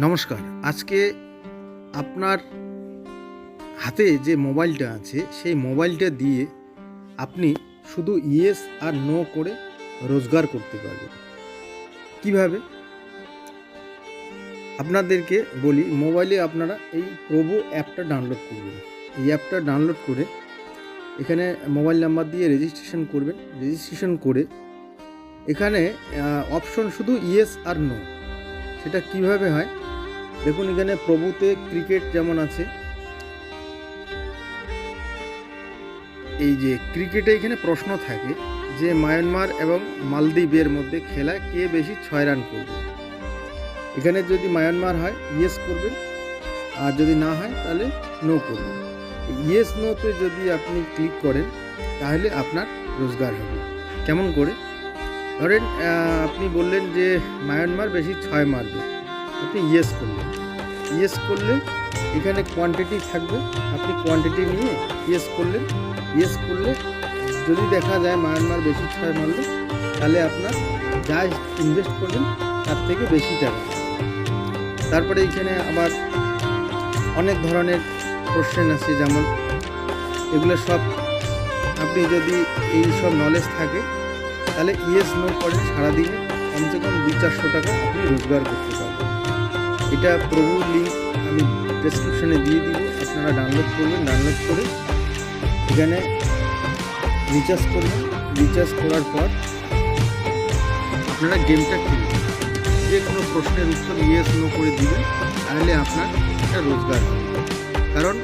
নমস্কার। আজকে আপনার হাতে যে মোবাইলটা আছে সেই মোবাইলটা দিয়ে আপনি শুধু ইয়েস আর নো করে রোজগার করতে পারবেন। কিভাবে? আপনাদেরকে বলি, মোবাইলে আপনারা এই প্রভু অ্যাপটা ডাউনলোড করবেন। এই অ্যাপটা ডাউনলোড করে এখানে মোবাইল নাম্বার দিয়ে রেজিস্ট্রেশন করবেন। রেজিস্ট্রেশন করে এখানে অপশন শুধু ইয়েস আর নো। সেটা কিভাবে হয় দেখুন, এখানে প্রভুতে ক্রিকেট যেমন আছে, এই যে ক্রিকেটে এখানে প্রশ্ন থাকে যে মায়ানমার এবং মালদ্বীপের মধ্যে খেলা কে বেশি 6 রান করবে। এখানে যদি মায়ানমার হয় ইয়েস করবেন, আর যদি না হয় তাহলে নো করবেন। ইয়েস নোতে যদি আপনি ক্লিক করেন তাহলে আপনার রোজগার হবে। কেমন করে? ধরেন আপনি বললেন যে মায়ানমার বেশি 6 মারবে, আপনি ইয়েস করলেন। ইয়েস করলে এখানে কোয়ান্টিটি থাকবে, আপনি কোয়ান্টিটি নিয়ে ইয়েস করলেন। ইয়েস করলে যদি দেখা যায় মায়ানমার বেশি 6 মারলো, তাহলে আপনার যা ইনভেস্ট করবেন তার থেকে বেশি টাকা। তারপরে এখানে আবার অনেক ধরনের কোশ্চেন আছে, যেমন এগুলো সব আপনি যদি এই সব নলেজ থাকে তাহলে ইয়েস নো করেন, সারাদিনে কমসে কম 200-400 টাকা আপনি রোজগার করতে পারবেন। এটা প্রভুর লিঙ্ক আমি ডেসক্রিপশনে দিয়ে দিব, আপনারা ডাউনলোড করবেন। ডাউনলোড করে এখানে রিচার্জ করবেন। রিচার্জ করার পর আপনারা গেমটা খেলবেন। যে কোনো প্রশ্নের উত্তর ইয়েস নো করে দিবেন, তাহলে আপনার একটা রোজগার হবে। কারণ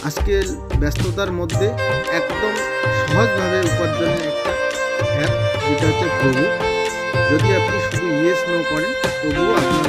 আজকের ব্যস্ততার মধ্যে একদম সহজভাবে উপার্জনের একটা অ্যাপ, যেটা হচ্ছে প্রভু। যদি আপনি শুধু ইয়েস নো করেন, তবুও আপনার